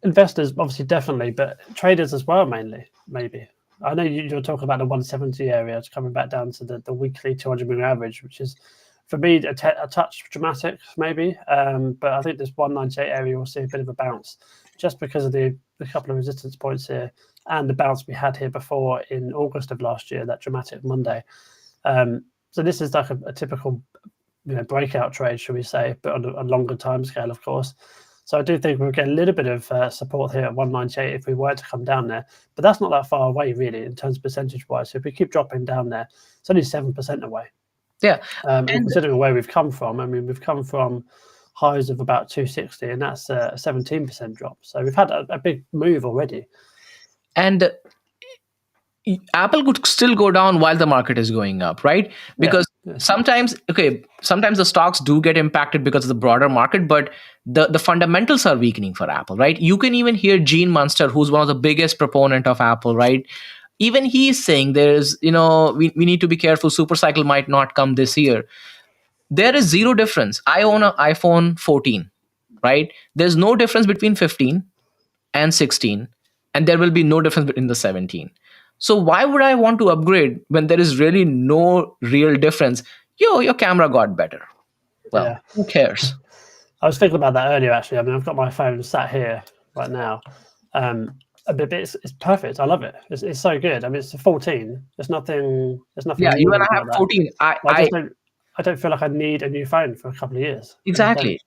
investors, obviously, definitely, but traders as well, mainly, maybe. I know you're talking about the 170 area. It's coming back down to the weekly 200 moving average, which is, for me, a touch dramatic, maybe. But I think this 198 area will see a bit of a bounce, just because of the couple of resistance points here and the bounce we had here before in August of last year, that dramatic Monday. So this is like a typical breakout trade, should we say, but on a longer time scale, of course. So I do think we'll get a little bit of support here at 198 if we were to come down there. But that's not that far away, really, in terms of percentage-wise. So if we keep dropping down there, it's only 7% away. Yeah. And considering where we've come from, I mean, we've come from highs of about 260, and that's a 17% drop. So we've had a big move already. And Apple could still go down while the market is going up, right? Because sometimes the stocks do get impacted because of the broader market, but the fundamentals are weakening for Apple, right? You can even hear Gene Munster, who's one of the biggest proponent of Apple, right? Even he's saying there's, we need to be careful. Super cycle might not come this year. There is zero difference. I own an iPhone 14, right? There's no difference between 15 and 16, and there will be no difference between the 17. So why would I want to upgrade when there is really no real difference? Your camera got better. Well, who cares? I was thinking about that earlier, actually. I mean, I've got my phone sat here right now. But it's perfect. I love it. It's so good. I mean, it's a 14. There's nothing. Yeah, you and I have 14. I don't feel like I need a new phone for a couple of years. Exactly.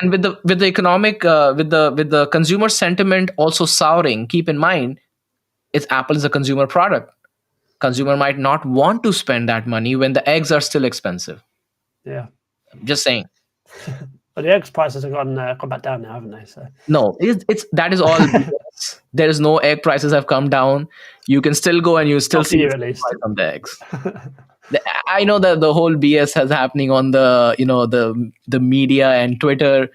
And with the economic with the consumer sentiment also souring, keep in mind, Apple is a consumer product. Consumer might not want to spend that money when the eggs are still expensive. Yeah. Just saying. But the eggs prices have gone back down now, haven't they? So no, that is all. There is no egg prices have come down. You can still go and you still see at least on the eggs. I know that the whole BS is happening on the the media and Twitter.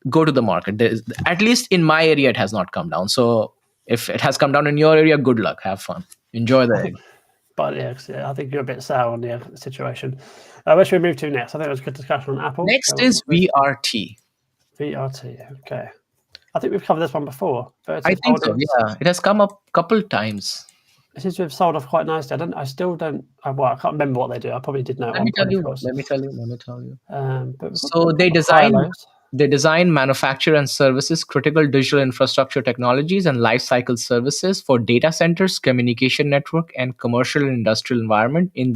Go to the market. At least in my area, it has not come down. So if it has come down in your area, good luck. Have fun. Enjoy the egg. But yeah, I think you're a bit sour on the situation. Where should we move to next? I think it was a good discussion on Apple. Next is VRT. VRT. Okay. I think we've covered this one before. I think so. Yeah, it has come up a couple times. It seems to have sold off quite nicely. I still don't. Well, I can't remember what they do. I probably did know at one point, of course. Let me tell you. But So they design, manufacture, and services critical digital infrastructure technologies and lifecycle services for data centers, communication network, and commercial and industrial environment in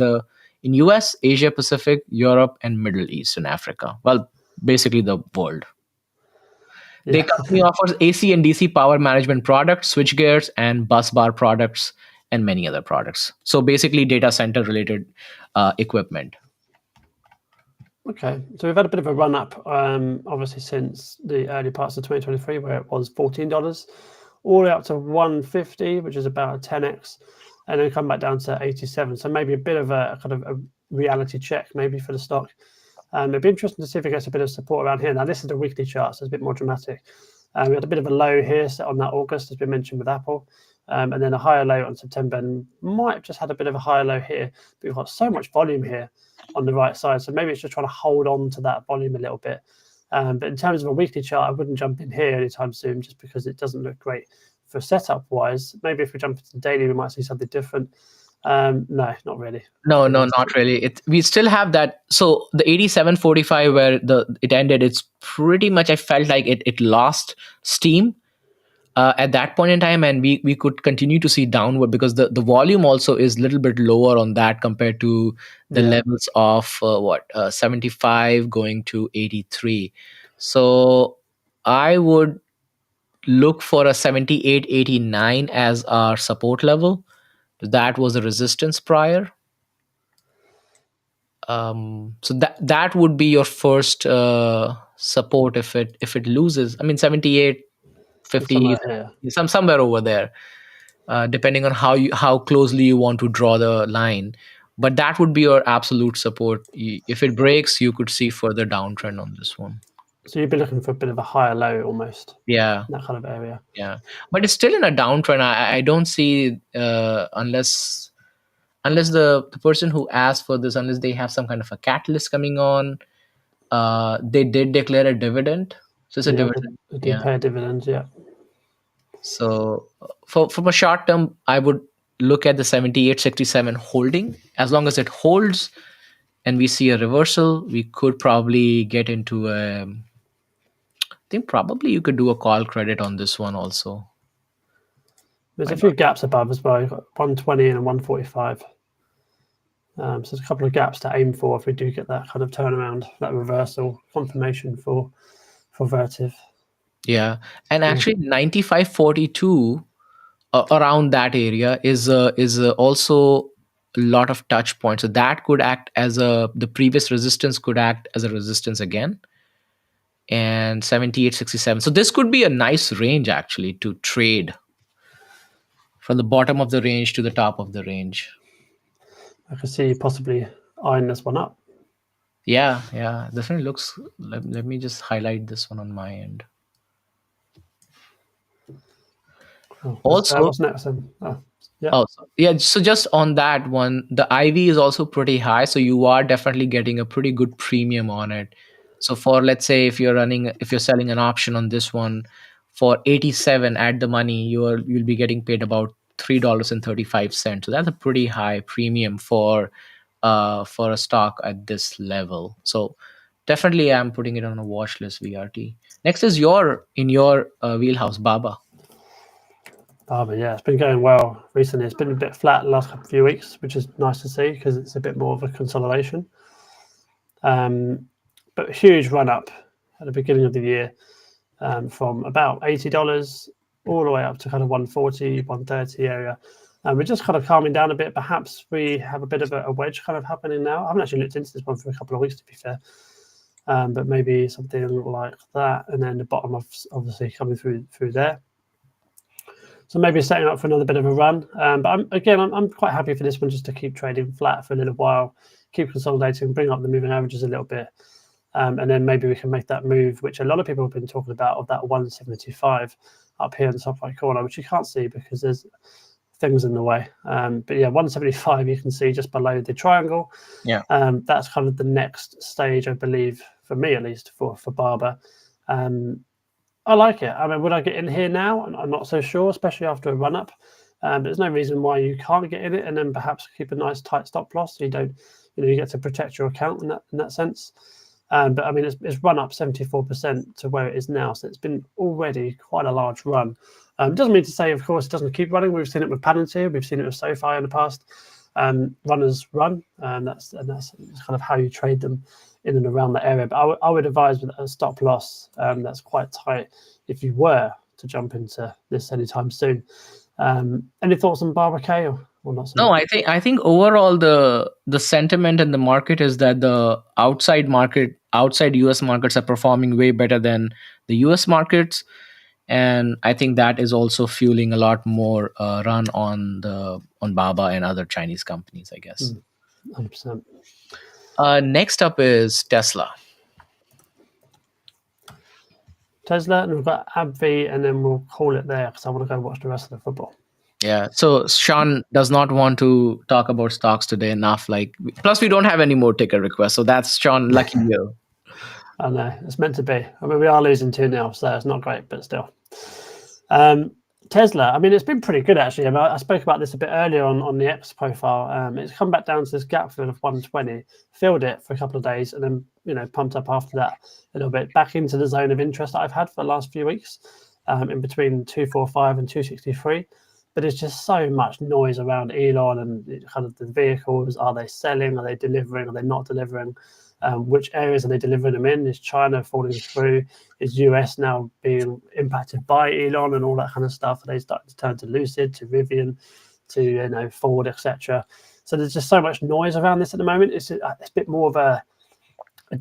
US, Asia Pacific, Europe, and Middle East and Africa. Well, basically the world. The company offers AC and DC power management products, switchgears, and busbar products, and many other products. So basically data center related equipment. Okay, so we've had a bit of a run up, obviously since the early parts of 2023, where it was $14, all the way up to $150, which is about a 10x, and then come back down to 87. So maybe a bit of a kind of a reality check, maybe for the stock. It'd be interesting to see if it gets a bit of support around here. Now, this is the weekly chart, so it's a bit more dramatic. We had a bit of a low here set on that August, as we mentioned with Apple, and then a higher low on September, and might have just had a bit of a higher low here. But we've got so much volume here on the right side, so maybe it's just trying to hold on to that volume a little bit. But in terms of a weekly chart, I wouldn't jump in here anytime soon, just because it doesn't look great for setup wise. Maybe if we jump into daily, we might see something different. No, not really. No, not really. We still have that. So the 87.45 where it ended, it's pretty much, I felt like it lost steam at that point in time, and we could continue to see downward because the volume also is a little bit lower on that compared to the levels of 75 going to 83. So I would look for a 78, 89 as our support level. That was a resistance prior. So that would be your first support if it loses. I mean, 78, 50, somewhere over there, depending on how closely you want to draw the line. But that would be your absolute support. If it breaks, you could see further downtrend on this one. So you'd be looking for a bit of a higher low almost. Yeah. That kind of area. Yeah. But it's still in a downtrend. I don't see unless the person who asked for this, unless they have some kind of a catalyst coming on, they did declare a dividend. So it's a dividend. They did pay a dividend, yeah. So from a short term, I would look at the 78.67 holding. As long as it holds and we see a reversal, we could probably get into I think probably you could do a call credit on this one also. There's a few gaps above as well. You've got 120 and 145. So there's a couple of gaps to aim for if we do get that kind of turnaround, that reversal confirmation for Vertiv. Yeah, and actually 95.42 around that area is also a lot of touch points. So that could act as the previous resistance could act as a resistance again. And 78.67. So this could be a nice range actually to trade from the bottom of the range to the top of the range. I could see possibly eyeing this one up. Yeah, definitely looks. Let me just highlight this one on my end. Also, what's next then? So just on that one, the IV is also pretty high, so you are definitely getting a pretty good premium on it. So for, let's say, if you're selling an option on this one for 87 at the money, you'll be getting paid about $3.35. So that's a pretty high premium for a stock at this level. So definitely I'm putting it on a watch list, VRT. Next is in your wheelhouse, Baba. Yeah, it's been going well recently. It's been a bit flat the last few weeks, which is nice to see because it's a bit more of a consolidation. But a huge run up at the beginning of the year, from about $80 all the way up to kind of 140, 130 area. We're just kind of calming down a bit. Perhaps we have a bit of a wedge kind of happening now. I haven't actually looked into this one for a couple of weeks, to be fair. But maybe something like that. And then the bottom of obviously coming through there. So maybe setting up for another bit of a run. But I'm quite happy for this one just to keep trading flat for a little while, keep consolidating, bring up the moving averages a little bit. And then maybe we can make that move, which a lot of people have been talking about, of that 175 up here in the top right corner, which you can't see because there's things in the way. But yeah, 175 you can see just below the triangle. Yeah. That's kind of the next stage, I believe, for me at least, for Barber. I like it. I mean, would I get in here now? I'm not so sure, especially after a run up. But there's no reason why you can't get in it, and then perhaps keep a nice tight stop loss. So you don't, you get to protect your account in that sense. But I mean, it's run up 74% to where it is now, so it's been already quite a large run. It doesn't mean to say, of course, it doesn't keep running. We've seen it with Palantir, we've seen it with SoFi in the past. Runners run, and that's kind of how you trade them in and around that area. But I would advise with a stop loss that's quite tight if you were to jump into this anytime soon. Any thoughts on Barber K or not? No, I think overall the sentiment in the market is that the outside US markets are performing way better than the US markets, and I think that is also fueling a lot more run on Baba and other Chinese companies, I guess. 100%. Next up is Tesla. And we've got AbbVie, and then we'll call it there because I want to go watch the rest of the football. Yeah, so Sean does not want to talk about stocks today enough. Plus we don't have any more ticker requests, so that's Sean. Lucky you. I know, it's meant to be. I mean, we are losing 2-0, so it's not great, but still. Tesla, I mean, it's been pretty good actually. I mean, I spoke about this a bit earlier on the X profile. It's come back down to this gap fill of 120, filled it for a couple of days, and then pumped up after that a little bit, back into the zone of interest that I've had for the last few weeks, in between 245 and 263. But there's just so much noise around Elon and kind of the vehicles. Are they selling? Are they delivering? Are they not delivering? Which areas are they delivering them in? Is China falling through? Is US now being impacted by Elon and all that kind of stuff? Are they starting to turn to Lucid, to Rivian, to Ford, etc.? So there's just so much noise around this at the moment. It's a bit more of a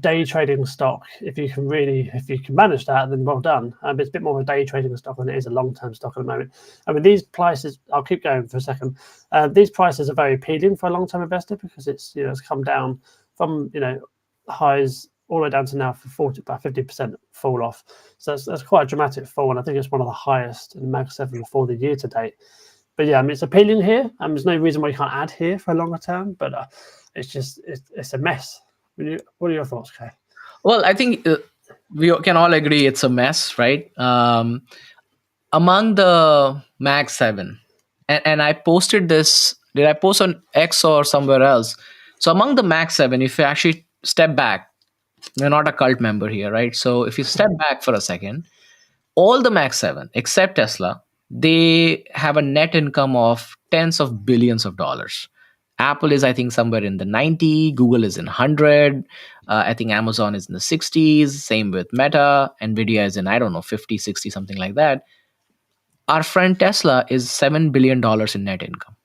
day trading stock. If you can manage that, then well done. But it's a bit more of a day trading stock than it is a long-term stock at the moment. I mean, these prices, I'll keep going for a second. These prices are very appealing for a long-term investor because it's come down from highs all the way down to now for about 50% fall off. So that's quite a dramatic fall, and I think it's one of the highest in Mag 7 for the year to date. But yeah, I mean, it's appealing here. There's no reason why you can't add here for a longer term, but it's a mess. What are your thoughts, Kay? Well, I think we can all agree it's a mess, right? Among the Mag 7, and I posted this, did I post on X or somewhere else? So among the Mag 7, if you actually step back, we're not a cult member here, right? So if you step back for a second, all the Mag 7, except Tesla, they have a net income of tens of billions of dollars. Apple is, I think, somewhere in the 90, Google is in 100, I think Amazon is in the 60s, same with Meta, NVDA is in, I don't know, 50, 60, something like that. Our friend Tesla is $7 billion in net income.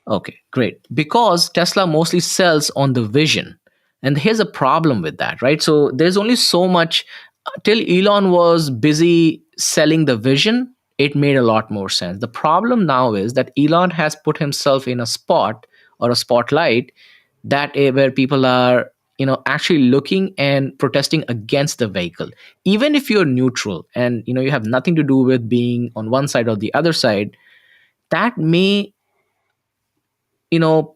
Okay, great. Because Tesla mostly sells on the vision. And here's a problem with that, right? So there's only so much, till Elon was busy selling the vision, it made a lot more sense. The problem now is that Elon has put himself in a spot or a spotlight that where people are actually looking and protesting against the vehicle. Even if you're neutral and you have nothing to do with being on one side or the other side, that may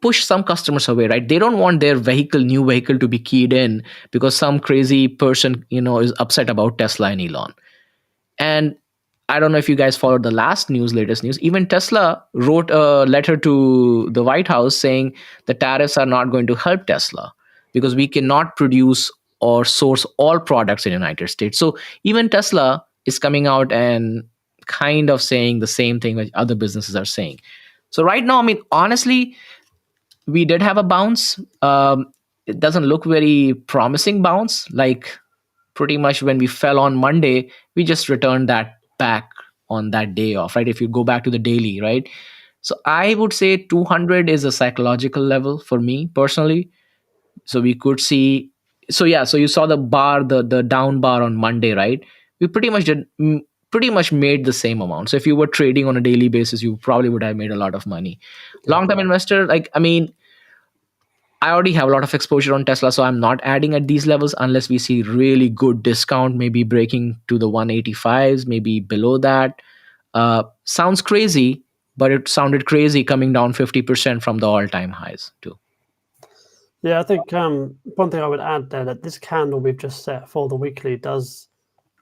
push some customers away, right? They don't want their new vehicle to be keyed in because some crazy person is upset about Tesla and Elon. And I don't know if you guys followed the latest news. Even Tesla wrote a letter to the White House saying the tariffs are not going to help Tesla because we cannot produce or source all products in the United States. So even Tesla is coming out and kind of saying the same thing that other businesses are saying. So right now, I mean, honestly, we did have a bounce. It doesn't look very promising bounce. Like pretty much when we fell on Monday, we just returned that back on that day off, right? If you go back to the daily, right? So I would say 200 is a psychological level for me personally. So we could see, so you saw the bar, the down bar on Monday, right? We pretty much did pretty much made the same amount. So if you were trading on a daily basis, you probably would have made a lot of money. Long-term investor, like, I mean, I already have a lot of exposure on Tesla, so I'm not adding at these levels unless we see really good discount, maybe breaking to the 185s, maybe below that. Sounds crazy, but it sounded crazy coming down 50% from the all-time highs too. Yeah, I think one thing I would add there, that this candle we've just set for the weekly does,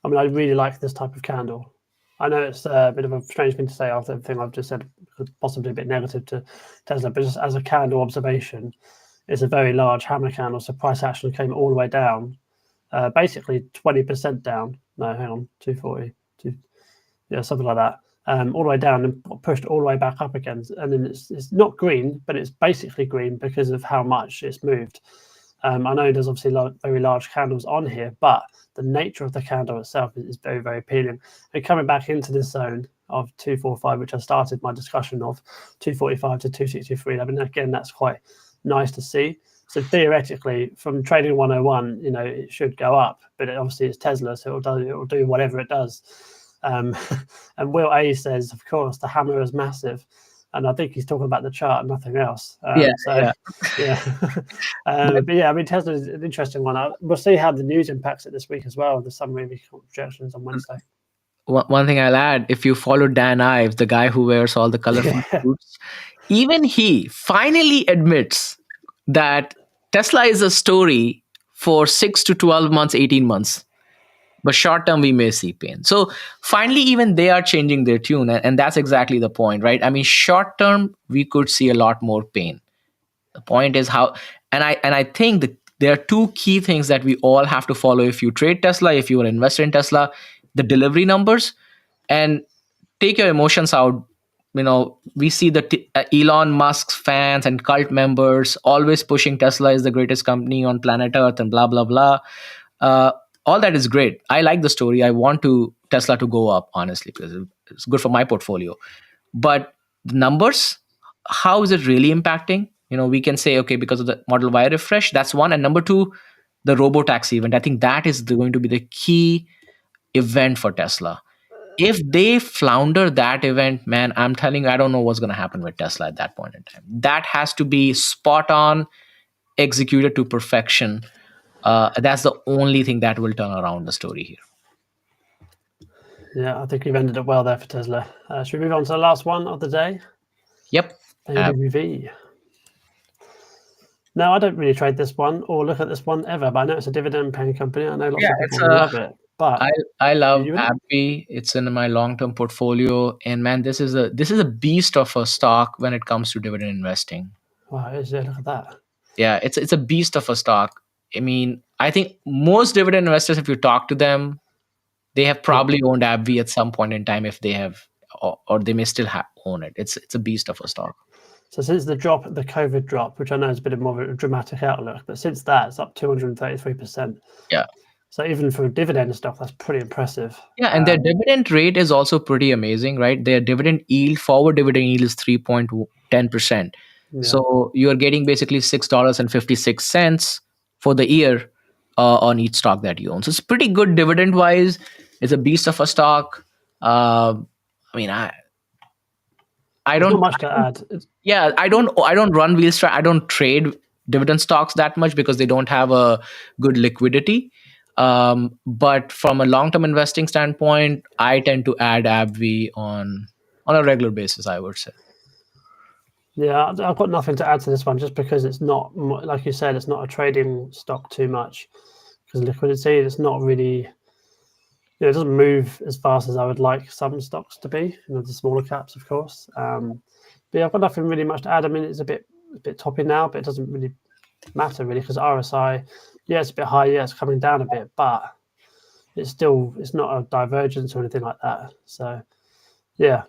I mean, I really like this type of candle. I know it's a bit of a strange thing to say after everything I've just said, possibly a bit negative to Tesla, but just as a candle observation, it's a very large hammer candle. So price action came all the way down, basically 20% down. No, hang on, 240, yeah, something like that. All the way down and pushed all the way back up again. And then it's not green, but it's basically green because of how much it's moved. I know there's obviously very large candles on here, but the nature of the candle itself is very, very appealing. And coming back into this zone of 245, which I started my discussion of, 245 to 263, I mean, again, that's quite nice to see. So theoretically, from trading 101, it should go up, but obviously it's Tesla, so it will do whatever it does. And Will A says, of course, the hammer is massive. And I think he's talking about the chart, nothing else. But yeah, I mean, Tesla is an interesting one. We'll see how the news impacts it this week as well. There's some really cool projections on Wednesday. One thing I'll add, if you follow Dan Ives, the guy who wears all the colorful suits, even he finally admits that Tesla is a story for 6 to 12 months, 18 months. But short term, we may see pain. So finally, even they are changing their tune. And that's exactly the point, right? I mean, short term, we could see a lot more pain. The point is how, and I think there are two key things that we all have to follow if you trade Tesla, if you are an investor in Tesla: the delivery numbers, and take your emotions out. We see the Elon Musk's fans and cult members always pushing Tesla is the greatest company on planet Earth and blah, blah, blah. All that is great. I like the story. I want Tesla to go up, honestly, because it's good for my portfolio. But the numbers, how is it really impacting? We can say, okay, because of the Model Y refresh, that's one. And number two, the robo-taxi event. I think that is going to be the key event for Tesla. If they flounder that event, man, I'm telling you, I don't know what's going to happen with Tesla at that point in time. That has to be spot on, executed to perfection. That's the only thing that will turn around the story here. Yeah, I think you've ended up well there for Tesla. Should we move on to the last one of the day? Yep. NVDA. Now, I don't really trade this one or look at this one ever, but I know it's a dividend-paying company. I know lots of people love it. But I love AbbVie. It's in my long-term portfolio, and man, this is a beast of a stock when it comes to dividend investing. Wow, look at that. Yeah, it's a beast of a stock. I mean, I think most dividend investors, if you talk to them, they have probably owned AbbVie at some point in time, if they have, or they may still own it. It's a beast of a stock. So since the COVID drop, which I know is a bit more of a dramatic outlook, but since that, it's up 233%. Yeah. So even for a dividend stock, that's pretty impressive. Yeah, and their dividend rate is also pretty amazing, right? Their forward dividend yield is 3.10%. Yeah. So you are getting basically $6.56 for the year on each stock that you own. So it's pretty good dividend-wise. It's a beast of a stock. I mean, I don't. Not much to add. I don't run wheel strat. I don't trade dividend stocks that much because they don't have a good liquidity. But from a long-term investing standpoint, I tend to add AbbVie on a regular basis, I would say. Yeah, I've got nothing to add to this one, just because it's not, like you said, it's not a trading stock too much because liquidity. It's not really, it doesn't move as fast as I would like some stocks to be. The smaller caps, of course. But yeah, I've got nothing really much to add. I mean, it's a bit toppy now, but it doesn't really matter really because RSI, yeah, it's a bit high. Yeah, it's coming down a bit, but it's not a divergence or anything like that. So yeah,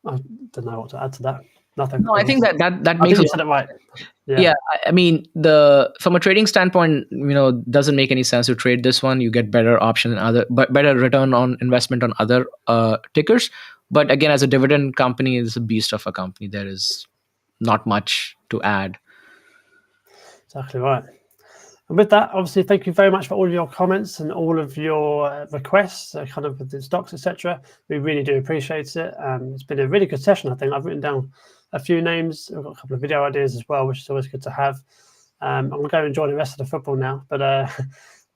I don't know what to add to that. Nothing. No, I think that makes you said it right. Yeah, I mean, from a trading standpoint, doesn't make any sense to trade this one. You get better option better return on investment on other tickers. But again, as a dividend company, it's a beast of a company. There is not much to add. Exactly right. And with that, obviously, thank you very much for all of your comments and all of your requests, kind of with the stocks, etc. We really do appreciate it. It's been a really good session, I think. I've written down a few names. I've got a couple of video ideas as well, which is always good to have. I'm going to go enjoy the rest of the football now. But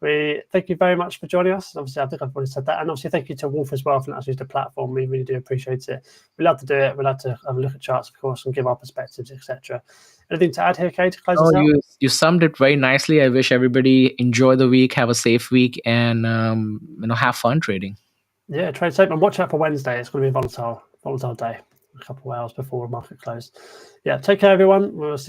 we thank you very much for joining us. Obviously, I think I've already said that. And obviously, thank you to Wolf as well for letting us use the platform. We really do appreciate it. We love to do it. We love to have a look at charts, of course, and give our perspectives, etc. Anything to add here, Kay, to close us out? You summed it very nicely. I wish everybody enjoy the week, have a safe week, and have fun trading. Yeah, trade safe, and watch out for Wednesday. It's going to be a volatile day. A couple of hours before market close. Yeah, take care, everyone. We'll see